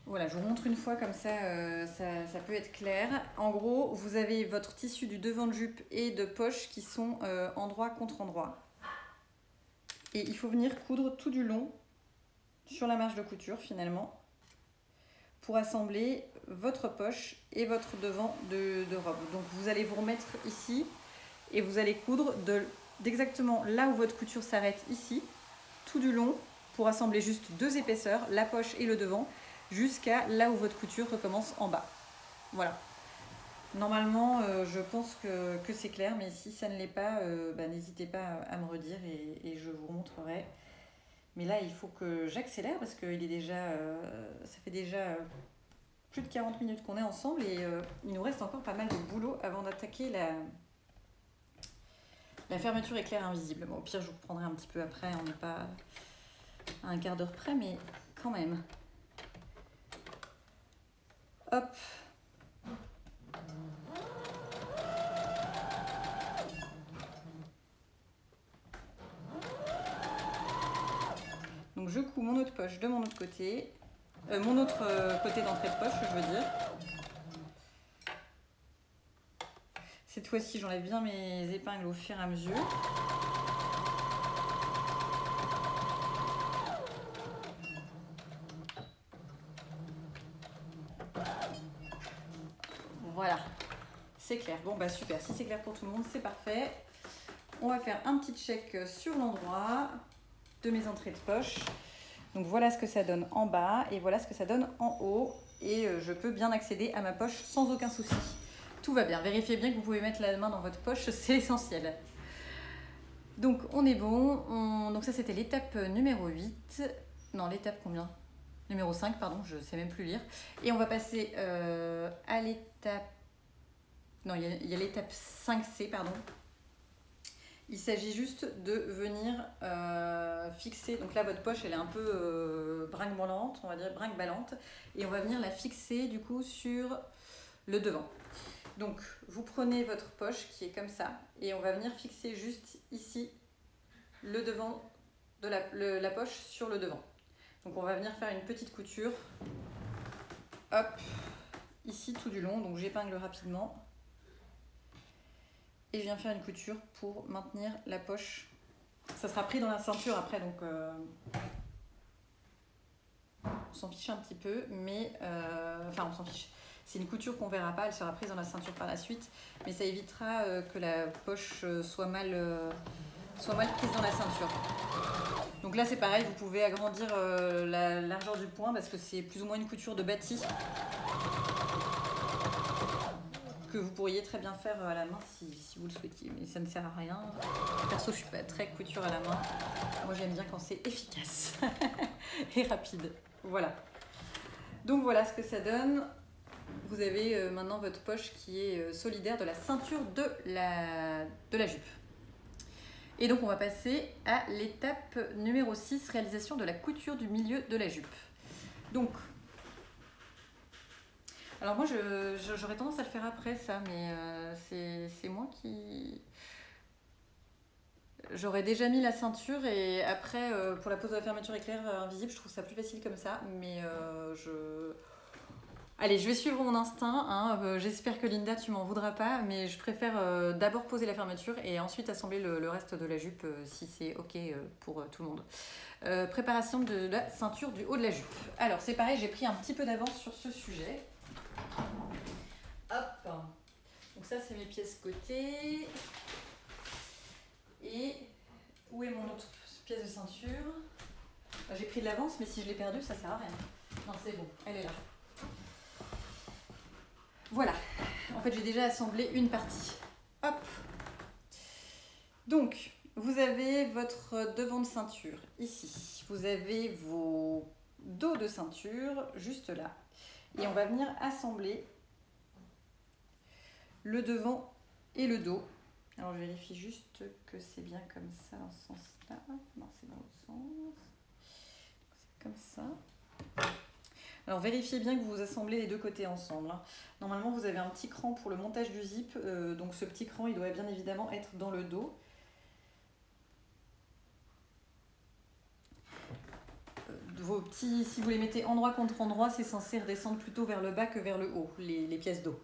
Voilà, je vous montre une fois comme ça, ça peut être clair. En gros, vous avez votre tissu du devant de jupe et de poche qui sont endroit contre endroit. Et il faut venir coudre tout du long sur la marge de couture finalement pour assembler votre poche et votre devant de robe. Donc vous allez vous remettre ici et vous allez coudre d'exactement là où votre couture s'arrête ici, tout du long pour assembler juste deux épaisseurs, la poche et le devant, jusqu'à là où votre couture recommence en bas. Voilà. Normalement, je pense que c'est clair, mais si ça ne l'est pas, n'hésitez pas à me redire et je vous montrerai. Mais là, il faut que j'accélère parce que ça fait déjà plus de 40 minutes qu'on est ensemble et il nous reste encore pas mal de boulot avant d'attaquer la fermeture éclair invisible. Bon, au pire, je vous reprendrai un petit peu après, on n'est pas à un quart d'heure près, mais quand même. Hop. Donc je couds mon autre poche de mon autre côté, mon autre côté d'entrée de poche, je veux dire. Cette fois-ci, j'enlève bien mes épingles au fur et à mesure. Voilà, c'est clair. Bon, bah super, si c'est clair pour tout le monde, c'est parfait. On va faire un petit check sur l'endroit de mes entrées de poche. Donc voilà ce que ça donne en bas et voilà ce que ça donne en haut. Et je peux bien accéder à ma poche sans aucun souci. Tout va bien. Vérifiez bien que vous pouvez mettre la main dans votre poche, c'est l'essentiel. Donc on est bon. Donc ça c'était l'étape numéro 8. Non, l'étape combien ? Numéro 5, pardon, je ne sais même plus lire. Et on va passer à l'étape... Non, il y a l'étape 5C, pardon. Il s'agit juste de venir fixer, donc là votre poche elle est un peu brinque-ballante, on va dire brinque-ballante, et on va venir la fixer du coup sur le devant. Donc vous prenez votre poche qui est comme ça, et on va venir fixer juste ici le devant de la poche sur le devant. Donc on va venir faire une petite couture, hop, ici tout du long, donc j'épingle rapidement. Et je viens faire une couture pour maintenir la poche. Ça sera pris dans la ceinture après, donc on s'en fiche un petit peu, mais enfin on s'en fiche. C'est une couture qu'on verra pas, elle sera prise dans la ceinture par la suite, mais ça évitera que la poche soit mal soit mal prise dans la ceinture. Donc là c'est pareil, vous pouvez agrandir la largeur du point parce que c'est plus ou moins une couture de bâti que vous pourriez très bien faire à la main si vous le souhaitiez, mais ça ne sert à rien. Perso, je suis pas très couture à la main. Moi, j'aime bien quand c'est efficace et rapide. Voilà. Donc voilà ce que ça donne. Vous avez maintenant votre poche qui est solidaire de la ceinture de la jupe. Et donc on va passer à l'étape numéro 6, réalisation de la couture du milieu de la jupe. Donc, alors moi j'aurais tendance à le faire après ça, mais c'est moi qui... J'aurais déjà mis la ceinture et après pour la pose de la fermeture éclair invisible, je trouve ça plus facile comme ça, mais Allez, je vais suivre mon instinct, hein. J'espère que Linda, tu m'en voudras pas, mais je préfère d'abord poser la fermeture et ensuite assembler le reste de la jupe si c'est ok pour tout le monde. Préparation de la ceinture du haut de la jupe. Alors c'est pareil, j'ai pris un petit peu d'avance sur ce sujet. Hop. Donc ça c'est mes pièces côté. Et où est mon autre pièce de ceinture? J'ai pris de l'avance, mais si je l'ai perdue, ça sert à rien. Non, c'est bon, elle est là. Voilà, en fait j'ai déjà assemblé une partie. Hop. Donc, vous avez votre devant de ceinture ici. Vous avez vos dos de ceinture juste là. Et on va venir assembler le devant et le dos. Alors je vérifie juste que c'est bien comme ça dans ce sens-là. Non, c'est dans l'autre sens. C'est comme ça. Alors vérifiez bien que vous assemblez les deux côtés ensemble. Normalement vous avez un petit cran pour le montage du zip, donc ce petit cran il doit bien évidemment être dans le dos. Si vous les mettez endroit contre endroit, c'est censé redescendre plutôt vers le bas que vers le haut, les pièces dos.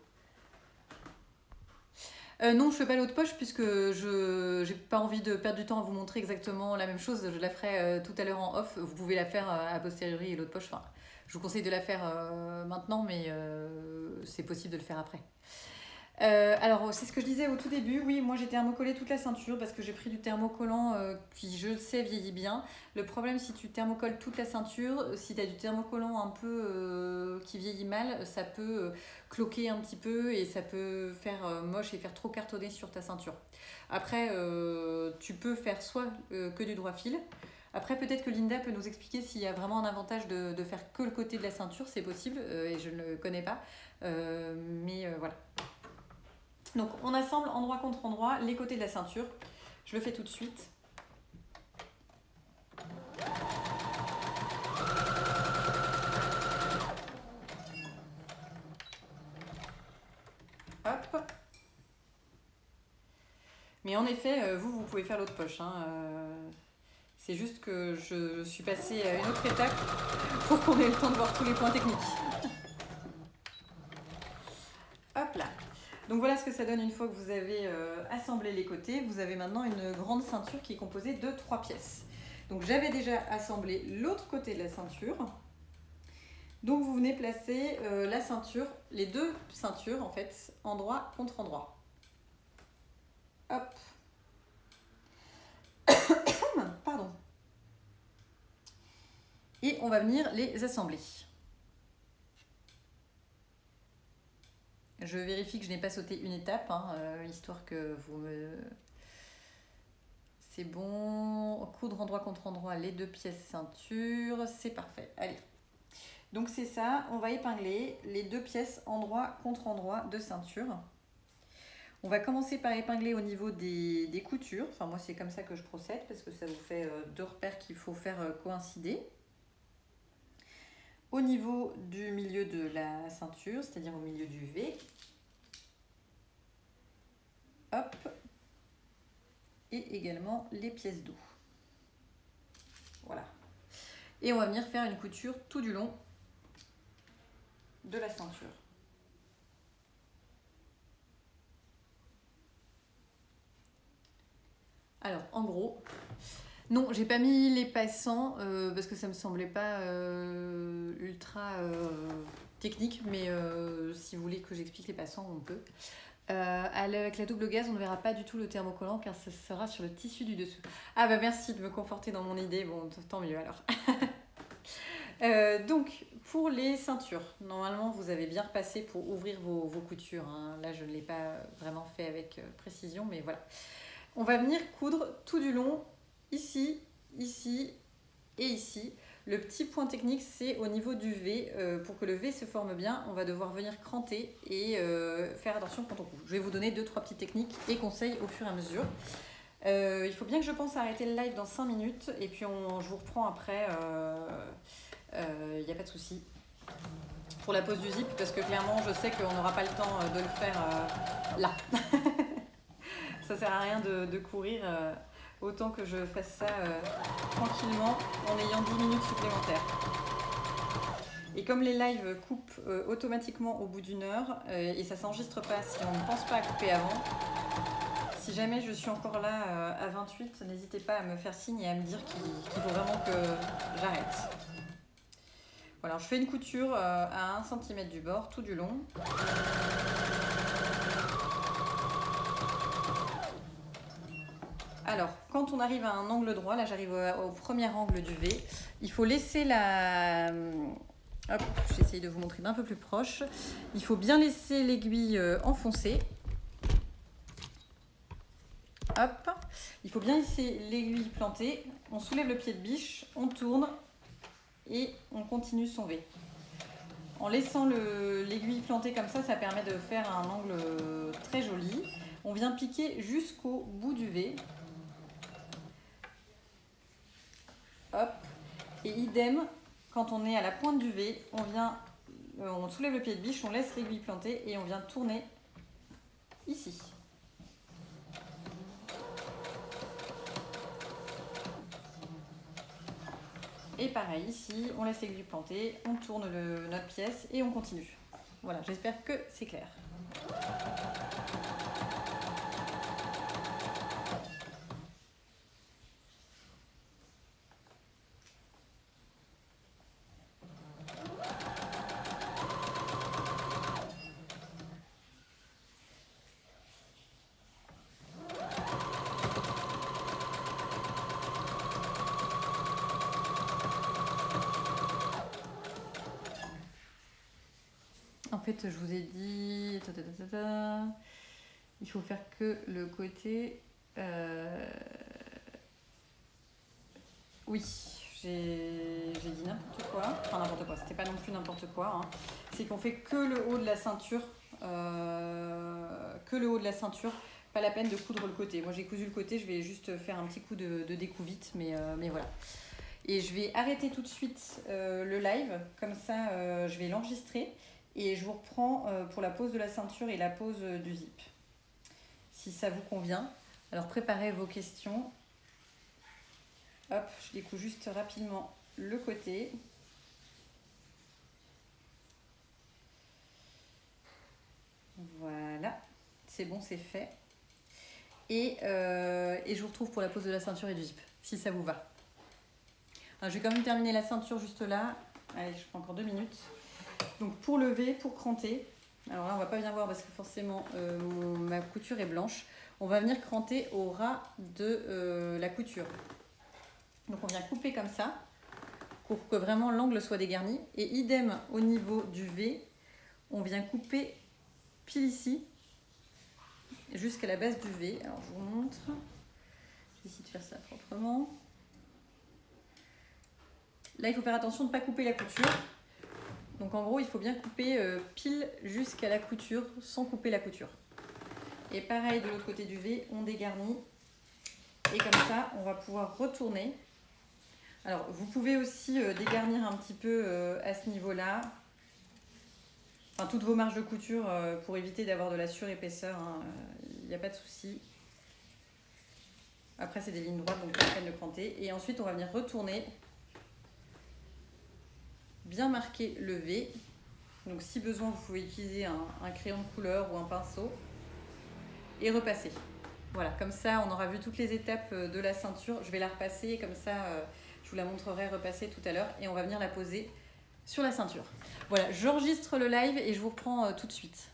Non, je fais pas l'autre poche puisque je n'ai pas envie de perdre du temps à vous montrer exactement la même chose. Je la ferai tout à l'heure en off. Vous pouvez la faire a posteriori et l'autre poche. Enfin, je vous conseille de la faire maintenant, mais c'est possible de le faire après. Alors, c'est ce que je disais au tout début. Oui, moi j'ai thermocollé toute la ceinture parce que j'ai pris du thermocollant qui, je le sais, vieillit bien. Le problème, si tu thermocolles toute la ceinture, si tu as du thermocollant un peu qui vieillit mal, ça peut cloquer un petit peu et ça peut faire moche et faire trop cartonner sur ta ceinture. Après, tu peux faire soit que du droit fil. Après, peut-être que Linda peut nous expliquer s'il y a vraiment un avantage de faire que le côté de la ceinture, c'est possible et je ne le connais pas. Mais voilà. Donc on assemble endroit contre endroit les côtés de la ceinture. Je le fais tout de suite. Hop. Mais en effet, vous pouvez faire l'autre poche. C'est juste que je suis passée à une autre étape pour qu'on ait le temps de voir tous les points techniques. Hop là. Donc voilà ce que ça donne une fois que vous avez assemblé les côtés. Vous avez maintenant une grande ceinture qui est composée de 3 pièces. Donc j'avais déjà assemblé l'autre côté de la ceinture. Donc vous venez placer la ceinture, les deux ceintures en fait, endroit contre endroit. Hop. Pardon. Et on va venir les assembler. Je vérifie que je n'ai pas sauté une étape, histoire que vous me... C'est bon. Coudre endroit contre endroit les deux pièces ceinture. C'est parfait. Allez. Donc c'est ça. On va épingler les deux pièces endroit contre endroit de ceinture. On va commencer par épingler au niveau des coutures. Enfin moi c'est comme ça que je procède parce que ça vous fait deux repères qu'il faut faire coïncider. Au niveau du milieu de la ceinture, c'est-à-dire au milieu du V. Hop. Et également les pièces dos. Voilà. Et on va venir faire une couture tout du long de la ceinture. Alors, en gros, non, j'ai pas mis les passants parce que ça me semblait pas ultra technique, mais si vous voulez que j'explique les passants, on peut. Avec la double gaze, on ne verra pas du tout le thermocollant car ce sera sur le tissu du dessous. Ah bah merci de me conforter dans mon idée, bon tant mieux alors. Donc pour les ceintures, normalement vous avez bien repassé pour ouvrir vos coutures, hein. Là je ne l'ai pas vraiment fait avec précision, mais voilà. On va venir coudre tout du long, ici, ici et ici. Le petit point technique, c'est au niveau du V. Pour que le V se forme bien, on va devoir venir cranter et faire attention quand on coud. Je vais vous donner 2-3 petites techniques et conseils au fur et à mesure. Il faut bien que je pense à arrêter le live dans 5 minutes et puis je vous reprends après. Il n'y a pas de souci. Pour la pose du zip, parce que clairement, je sais qu'on n'aura pas le temps de le faire là. Ça sert à rien de courir. Autant que je fasse ça tranquillement en ayant 10 minutes supplémentaires. Et comme les lives coupent automatiquement au bout d'une heure, et ça ne s'enregistre pas si on ne pense pas à couper avant, si jamais je suis encore là à 28, n'hésitez pas à me faire signe et à me dire qu'il faut vraiment que j'arrête. Voilà, je fais une couture à 1 cm du bord tout du long. Alors, quand on arrive à un angle droit, là j'arrive au premier angle du V, il faut laisser la... Hop, j'essaye de vous montrer d'un peu plus proche. Il faut bien laisser l'aiguille enfoncée. Hop, il faut bien laisser l'aiguille plantée. On soulève le pied de biche, on tourne et on continue son V. En laissant l'aiguille plantée comme ça permet de faire un angle très joli. On vient piquer jusqu'au bout du V. Hop, et idem, quand on est à la pointe du V, on soulève le pied de biche, on laisse l'aiguille plantée et on vient tourner ici. Et pareil, ici, on laisse l'aiguille plantée, on tourne notre pièce et on continue. Voilà, j'espère que c'est clair. En fait, je vous ai dit, il faut faire que le côté... Oui, j'ai dit n'importe quoi. Enfin, n'importe quoi, c'était pas non plus n'importe quoi. Hein. C'est qu'on fait que le haut de la ceinture. Pas la peine de coudre le côté. Moi, j'ai cousu le côté, je vais juste faire un petit coup de découvite, mais voilà. Et je vais arrêter tout de suite le live, comme ça je vais l'enregistrer. Et je vous reprends pour la pose de la ceinture et la pose du zip. Si ça vous convient. Alors préparez vos questions. Hop, je découpe juste rapidement le côté. Voilà, c'est bon, c'est fait. Et je vous retrouve pour la pose de la ceinture et du zip, si ça vous va. Alors, je vais quand même terminer la ceinture juste là. Allez, je prends encore 2 minutes. Donc pour lever, pour cranter, alors là on va pas bien voir parce que forcément ma couture est blanche. On va venir cranter au ras de la couture. Donc on vient couper comme ça pour que vraiment l'angle soit dégarni. Et idem au niveau du V, on vient couper pile ici jusqu'à la base du V. Alors je vous montre. Je vais essayer de faire ça proprement. Là il faut faire attention de ne pas couper la couture. Donc en gros, il faut bien couper pile jusqu'à la couture sans couper la couture. Et pareil de l'autre côté du V, on dégarnit. Et comme ça, on va pouvoir retourner. Alors, vous pouvez aussi dégarnir un petit peu à ce niveau-là. Enfin, toutes vos marges de couture pour éviter d'avoir de la surépaisseur. Il n'y a pas de souci. Après, c'est des lignes droites, donc pas la peine de cranter. Et ensuite, on va venir retourner. Bien marquer le V. Donc si besoin, vous pouvez utiliser un crayon de couleur ou un pinceau et repasser. Voilà, comme ça on aura vu toutes les étapes de la ceinture. Je vais la repasser et comme ça je vous la montrerai repasser tout à l'heure et on va venir la poser sur la ceinture. Voilà, j'enregistre le live et je vous reprends tout de suite.